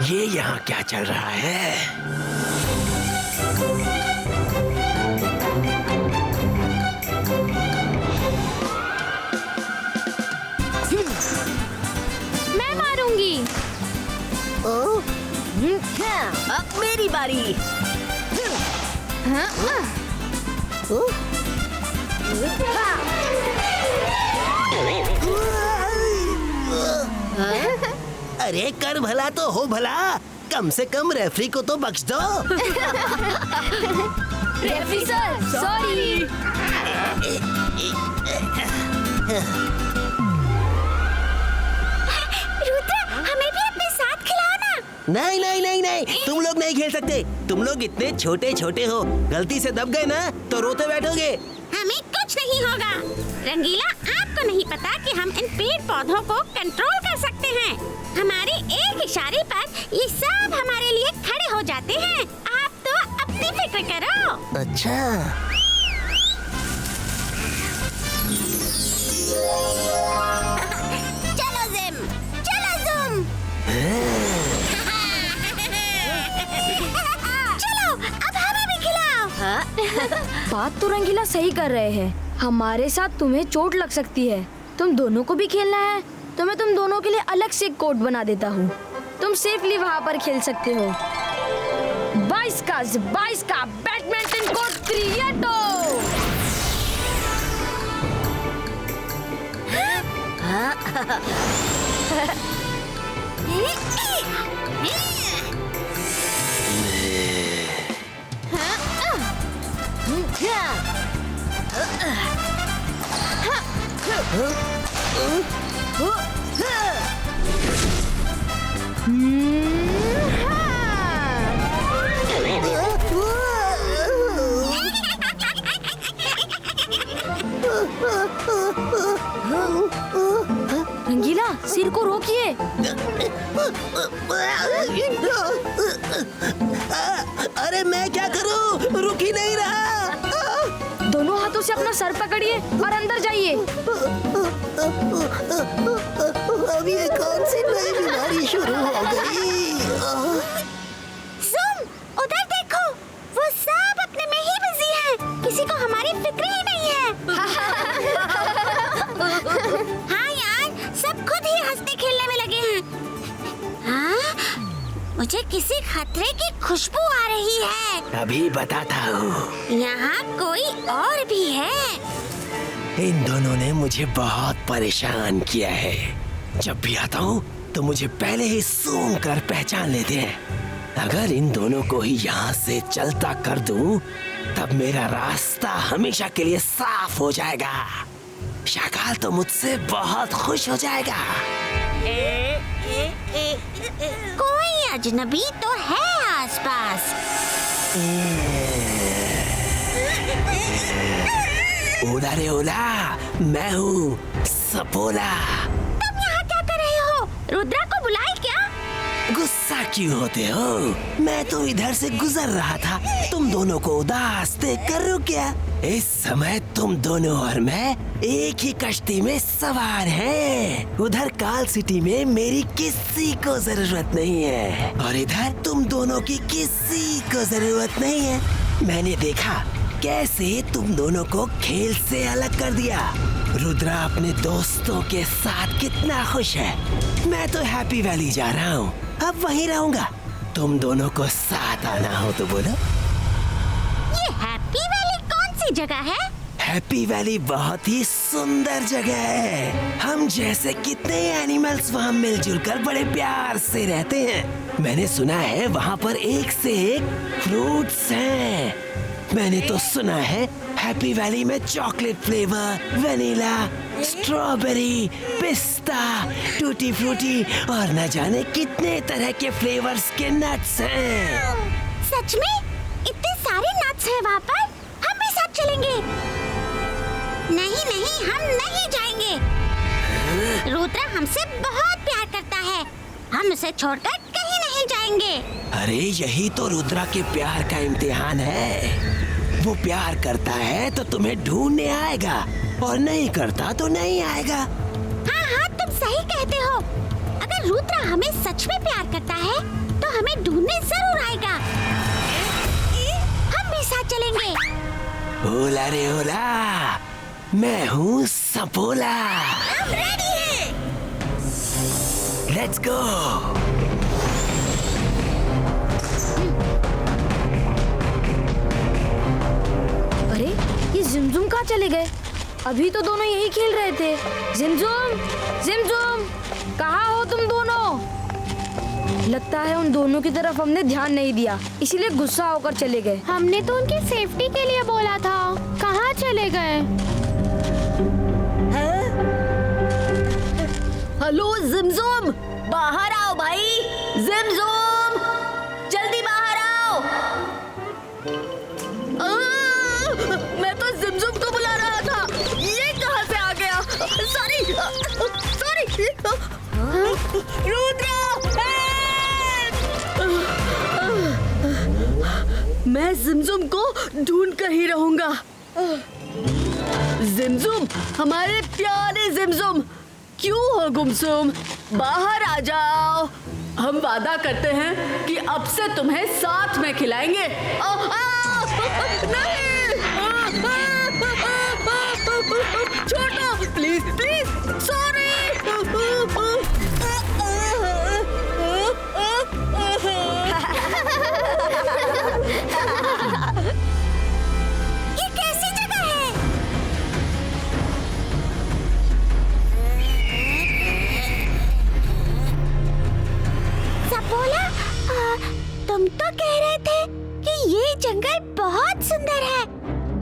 ये यहाँ क्या चल रहा है? मैं मारूंगी। अब मेरी बारी। अरे कर भला तो हो भला, कम से कम रेफरी को तो बख्श दो। Referee sir, sorry. रुद्र, हमें भी अपने साथ खिलाओ ना। नहीं नहीं नहीं नहीं, तुम लोग नहीं खेल सकते। तुम लोग इतने छोटे छोटे हो, गलती से दब गए ना तो रोते बैठोगे। हमें कुछ नहीं होगा। रंगीला, आपको नहीं पता कि हम इन पेड़ पौधों को कंट्रोल कर सकते हैं। हमारे एक इशारे पर ये सब हमारे लिए खड़े हो जाते हैं। आप तो अपनी फिक्र करो। अच्छा, चलो जिम, चलो ज़ूम। चलो, अब हमें भी खिलाओ। बात तो रंगीला सही कर रहे हैं। हमारे साथ तुम्हें चोट लग सकती है। तुम दोनों को भी खेलना है तो मैं तुम दोनों के लिए अलग से एक कोर्ट बना देता हूँ। तुम सेफली वहाँ पर खेल सकते हो। 22 का बैडमिंटन कोर्ट क्रिएटो। रंगीला, सिर को रोकिए। अरे मैं क्या करूं, रुक ही नहीं रहा। दोनों हाथों से अपना सर पकड़िए और अंदर जाइए। अब ये कौन सी नई बीमारी शुरू हो गई? ज़ूम, उधर देखो, वो सब अपने में ही बिजी हैं। किसी को हमारी फिक्र ही नहीं है। हाँ यार, सब खुद ही हंसने खेलने में लगे हैं। हाँ, मुझे किसी खतरे की खुशबू आ रही है। अभी बताता हूँ। यहाँ कोई और भी है। इन दोनों ने मुझे बहुत परेशान किया है। जब भी आता हूँ तो मुझे पहले ही सूंघ कर पहचान लेते हैं। अगर इन दोनों को ही यहाँ से चलता कर दूँ, तब मेरा रास्ता हमेशा के लिए साफ हो जाएगा। शाकाल तो मुझसे बहुत खुश हो जाएगा। कोई अजनबी तो है आसपास। ओला रे ओला, मैं हूँ सपोला। तुम यहाँ क्या कर रहे हो? रुद्रा को बुलाए क्या? गुस्सा क्यों होते हो? मैं तो इधर से गुजर रहा था, तुम दोनों को उदास देख कर रुक गया। इस समय तुम दोनों और मैं एक ही कश्ती में सवार हैं। उधर काल सिटी में मेरी किसी को जरूरत नहीं है और इधर तुम दोनों की किसी को जरूरत नहीं है। मैंने देखा कैसे तुम दोनों को खेल से अलग कर दिया। रुद्रा अपने दोस्तों के साथ कितना खुश है। मैं तो हैप्पी वैली जा रहा हूँ, अब वहीं रहूंगा। तुम दोनों को साथ आना हो तो बोलो। ये हैप्पी वैली कौन सी जगह है? हैप्पी वैली बहुत ही सुंदर जगह है। हम जैसे कितने एनिमल्स वहाँ मिलजुल कर बड़े प्यार से रहते हैं। मैंने सुना है वहाँ पर एक से एक फ्रूट्स हैं। मैंने तो सुना है हैप्पी वैली में चॉकलेट फ्लेवर, वेनिला, स्ट्रॉबेरी, पिस्ता, टूटी फ्रूटी और न जाने कितने तरह के फ्लेवर्स के नट्स हैं। सच में? इतने सारे नट्स हैं वहाँ पर? हम भी साथ चलेंगे। नहीं नहीं, हम नहीं जाएंगे। रुद्रा हमसे बहुत प्यार करता है, हम उसे छोड़कर कहीं नहीं जाएंगे। अरे यही तो रुद्रा के प्यार का इम्तिहान है। वो प्यार करता है तो तुम्हें ढूंढने आएगा और नहीं करता तो नहीं आएगा। हाँ हाँ, तुम सही कहते हो। अगर रुद्रा हमें सच में प्यार करता है तो हमें ढूंढने जरूर आएगा। हम भी साथ चलेंगे। ओला रे ओला, मैं हूँ सपोला। हम रेडी हैं। Let's go. अरे ये जिमजुम कहाँ चले गए? अभी तो दोनों यही खेल रहे थे। जिमजुम, जिमजुम, कहाँ हो तुम दोनों? लगता है उन दोनों की तरफ हमने ध्यान नहीं दिया, इसीलिए गुस्सा होकर चले गए। हमने तो उनकी सेफ्टी के लिए बोला था, कहाँ चले गए? हेलो जिमजुम, बाहर आओ भाई। जिमजुम, जल्दी बाहर आओ। मैं तो जिमजुम को बुला रहा था, ये कहाँ से आ गया? Sorry sorry. रुद्रा, मैं जिमजुम को ढूंढ कर ही रहूंगा। जिमजुम, हमारे प्यारे जिमजुम, क्यों हो गुमसुम? बाहर आ जाओ। हम वादा करते हैं कि अब से तुम्हें साथ में खिलाएंगे। नहीं, छोड़ो प्लीज प्लीज, सॉरी। ये कैसी जगह है? सपोला, तुम तो कह रहे थे कि ये जंगल बहुत सुंदर है।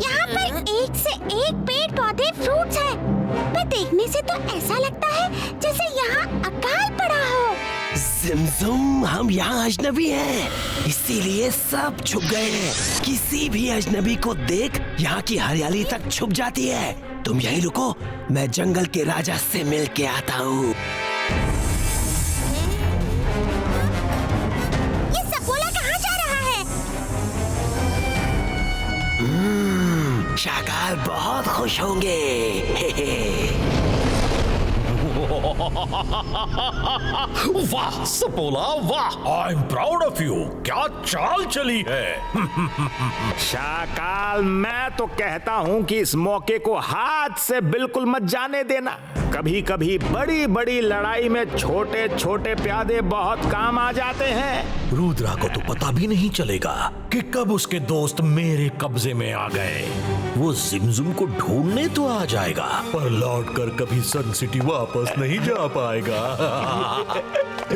यहाँ पर एक से एक पेड़ पौधे फ्रूट्स हैं। पर देखने से तो ऐसा लगता है जैसे यहाँ अकाल पड़ा हो। जिमजुम, हम यहाँ अजनबी हैं, इसीलिए सब छुप गए हैं। किसी भी अजनबी को देख यहाँ की हरियाली तक छुप जाती है। तुम यहीं रुको, मैं जंगल के राजा से मिल के आता हूँ। ये सपोला कहाँ जा रहा है? शाकाल बहुत खुश होंगे। वाह सपोला, वाह, I am proud of you. क्या चाल चली है। शाकाल, मैं तो कहता हूँ कि इस मौके को हाथ से बिल्कुल मत जाने देना। कभी कभी बड़ी बड़ी लड़ाई में छोटे छोटे प्यादे बहुत काम आ जाते हैं। रुद्रा को तो पता भी नहीं चलेगा कि कब उसके दोस्त मेरे कब्जे में आ गए। वो जिमजुम को ढूंढने तो आ जाएगा, पर लौटकर कभी सन सिटी वापस नहीं जा पाएगा।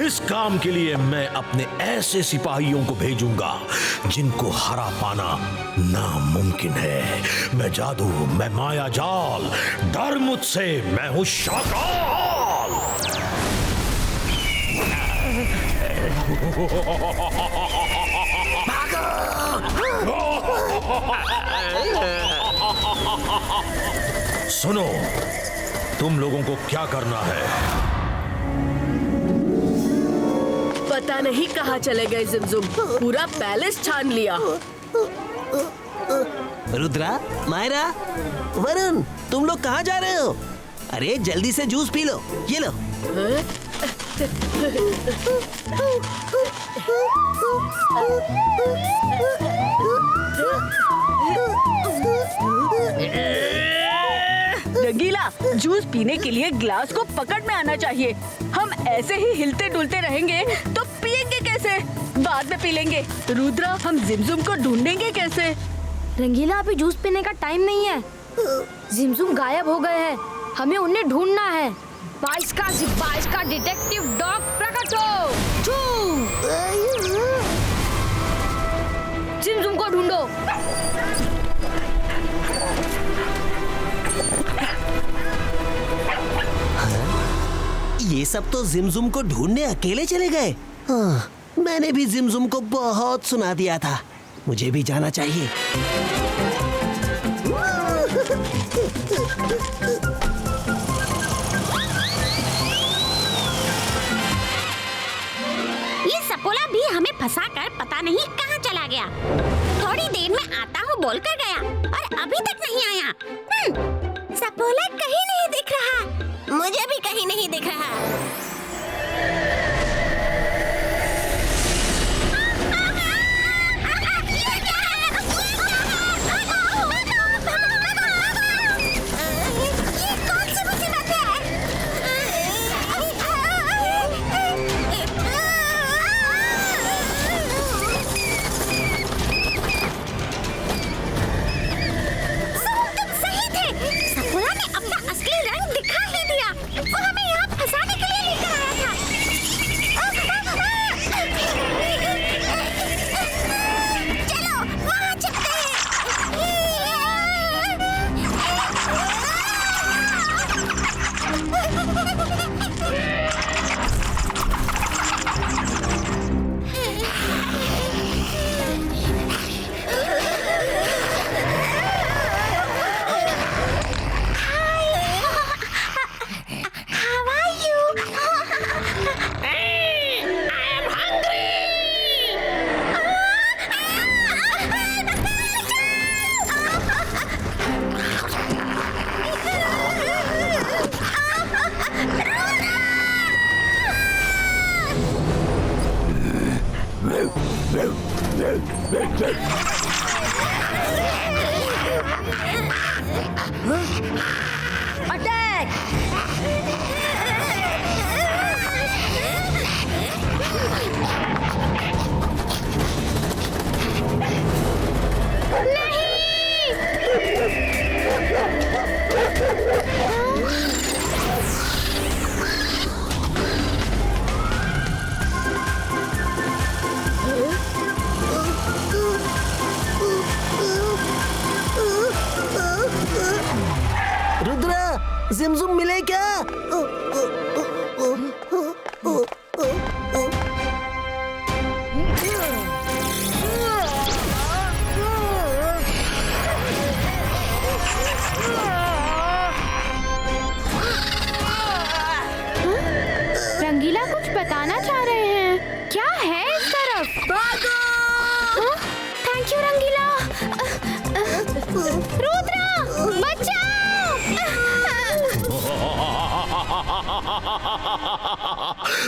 इस काम के लिए मैं अपने ऐसे सिपाहियों को भेजूंगा जिनको हरा पाना नामुमकिन है। मैं जादू, मैं माया जाल, डर मुझसे, मैं हूँ शाकाल। सुनो, तुम लोगों को क्या करना है? पता नहीं कहाँ चले गए जिमजुम, पूरा पैलेस छान लिया। रुद्रा, मायरा, वरुण, तुम लोग कहाँ जा रहे हो? अरे जल्दी से जूस पी लो, ये लो। रंगीला, जूस पीने के लिए ग्लास को पकड़ में आना चाहिए। हम ऐसे ही हिलते डुलते रहेंगे तो पिएंगे कैसे? बाद में पी लेंगे। रुद्रा, हम जिमजुम को ढूंढेंगे कैसे? रंगीला, अभी जूस पीने का टाइम नहीं है। जिमजुम गायब हो गए हैं, हमें उन्हें ढूंढना है। 22 का डिटेक्टिव डॉग प्रकट हो। जिमजुम को ढूंढो। ये सब तो जिमजुम को ढूंढने अकेले चले गए। हाँ, मैंने भी जिमजुम को बहुत सुना दिया था, मुझे भी जाना चाहिए। ये सपोला भी हमें फंसाकर पता नहीं कहाँ चला गया। थोड़ी देर में आता हूँ बोलकर गया और अभी तक नहीं आया। सपोला कहीं नहीं दिख रहा। मुझे भी कहीं नहीं दिख रहा। अटैक! रुद्रा, जिमजुम मिले क्या? रंगीला कुछ बताना चाह रहे हैं। क्या है इस तरफ? भागो! थैंक यू रंगीला। रुद्रा, बचाओ!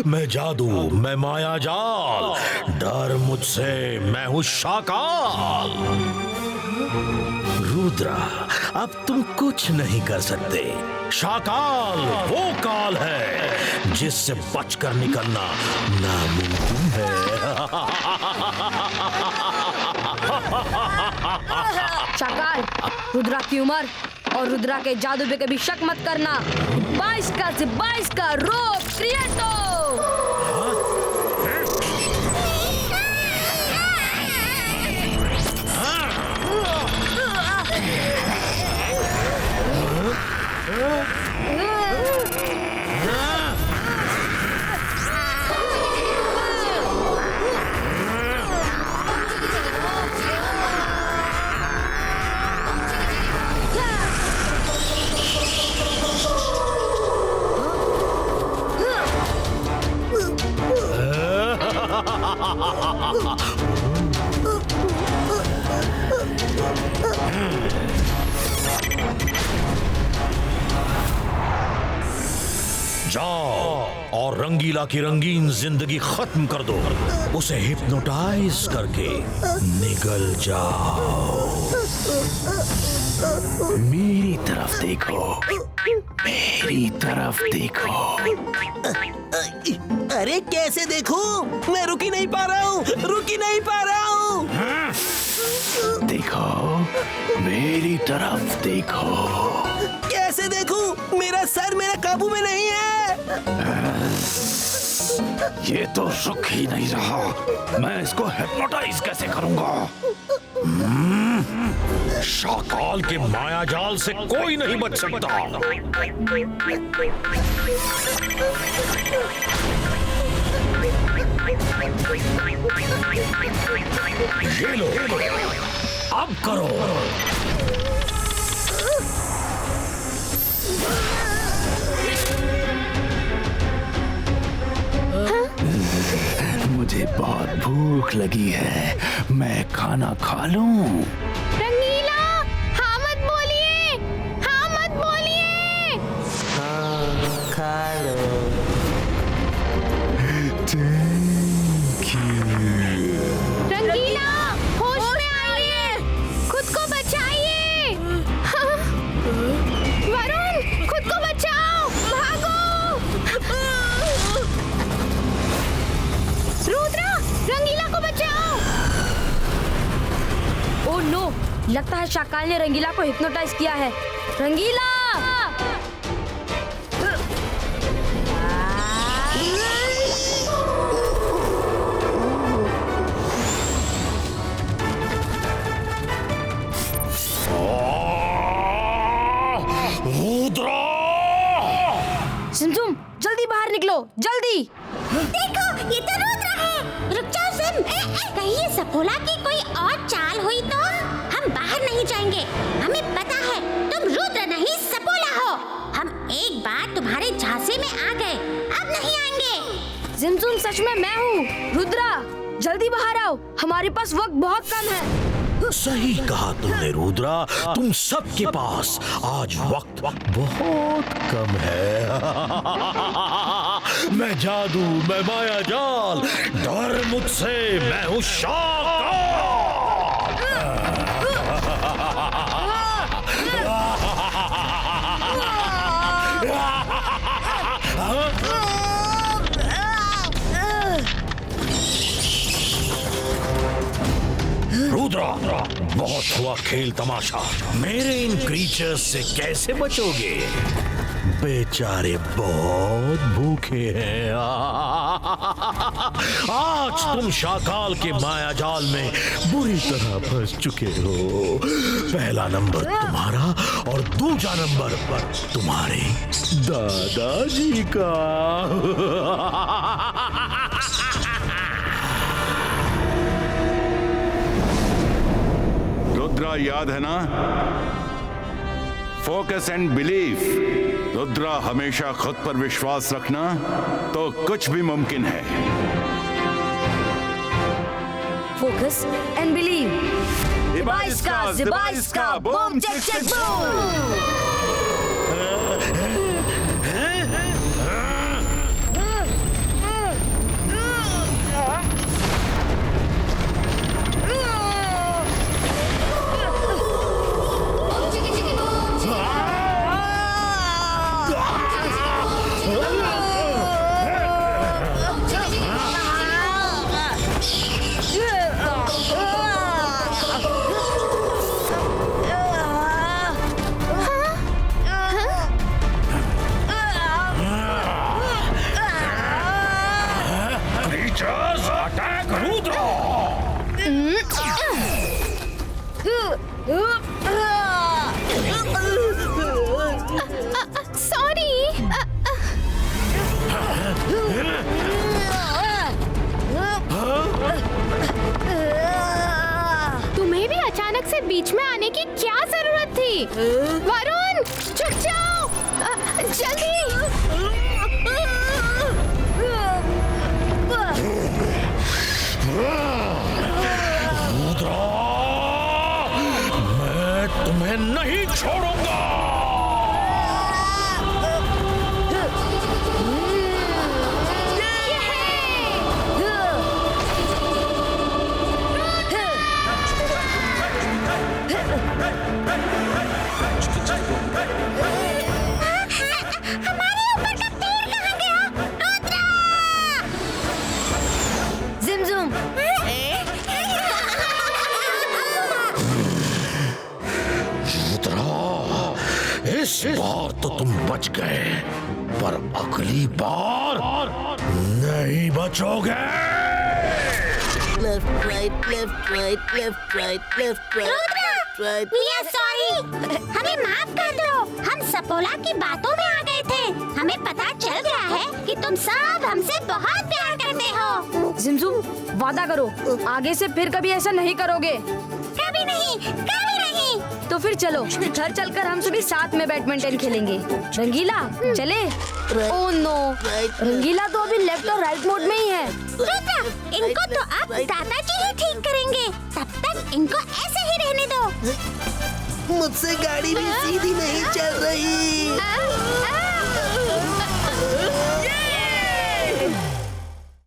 मैं जादू, मैं माया जाल, डर मुझसे, मैं हूँ शाकाल। रुद्रा, अब तुम कुछ नहीं कर सकते। शाकाल वो काल है जिससे बचकर निकलना नामुमकिन है। शाकाल, रुद्रा की उम्र और रुद्रा के जादू पे कभी शक मत करना। 22 का से 22 का रोग क्रिएटो। जाओ और रंगीला की रंगीन जिंदगी खत्म कर दो। उसे हिप्नोटाइज करके निगल जाओ। मेरी तरफ देखो, मेरी तरफ देखो। अरे कैसे देखूं? मैं रुक ही नहीं पा रहा हूँ, रुक ही नहीं पा रहा हूँ। देखो, मेरी तरफ देखो। कैसे देखूं? मेरा सर मेरा काबू में नहीं है। ये तो रुक ही नहीं रहा। मैं इसको हिप्नोटाइज कैसे करूंगा? शाकाल के माया जाल से कोई नहीं बच सकता। ये लो, अब करो। मुझे बहुत भूख लगी है, मैं खाना खा लूं? रंगीला, हाँ मत बोलिए, हाँ मत बोलिए। हाँ, खा लो। रंगीला, होश में आइए, खुद को बचाइए। वरुण, खुद को बचाओ, भागो। रुद्रा, रंगीला को बचाओ। ओह नो, लगता है शाकाल ने रंगीला को हिप्नोटाइज किया है। रंगीला! रुद्रा! जिमजुम, जल्दी बाहर निकलो, जल्दी! देखो, ये तो रुद्र है। रुक जाओ जिम। कहीं ये सफोला की कोई और चाल हुई तो हम बाहर नहीं जाएंगे। हमें पता है तुम रुद्र नहीं सफोला हो। हम एक बार तुम्हारे झांसे में आ गए, अब नहीं आएंगे। जिमजुम, सच में मैं हूँ रुद्रा। जल्दी बाहर आओ, हमारे पास वक्त बहुत कम है। सही कहा तुमने रुद्रा, तुम सबके पास आज वक्त बहुत कम है। मैं जादू, मैं माया जाल, डर मुझसे, मैं हूँ शाकाल। रुद्रा, बहुत हुआ खेल तमाशा। मेरे इन क्रीचर्स से कैसे बचोगे? बेचारे बहुत भूखे हैं। आज तुम शाकाल के मायाजाल में बुरी तरह फंस चुके हो। पहला नंबर तुम्हारा और दूसरा नंबर तुम्हारे दादाजी का। रुद्रा, याद है ना? Focus and believe. रुद्रा, हमेशा खुद पर विश्वास रखना तो कुछ भी मुमकिन है। Focus and believe. डिवाइस का boom check check boom. Sorry. तुम्हें भी अचानक से बीच में आने की क्या जरूरत थी? वरुण, छुप जाओ जल्दी। रुद्रा, मैं तुम्हें नहीं छोड़ूंगा। हमारे ऊपर का तीर कहाँ गया? रुद्रा! जिमजुम। इस बार तो तुम बच गए, पर अगली बार नहीं बचोगे। Left right left right left right left right right. We are sorry। हमें माफ कर दो। हम सपोला की बातों में आ गए थे। हमें पता चल गया है कि तुम सब हमसे बहुत प्यार करते हो। जिमजुम, वादा करो आगे से फिर कभी ऐसा नहीं करोगे। कभी नहीं, कभी नहीं। तो फिर चलो घर चलकर हम सभी साथ में बैडमिंटन खेलेंगे। रंगीला चले? ओह नो, रंगीला तो अभी लेफ्ट और राइट मोड में ही है। रुद्रा, इनको तो अब दादाजी ही ठीक करेंगे। तब तक इनको ऐसे ही रहने दो। मुझसे गाड़ी भी सीधी नहीं चल रही।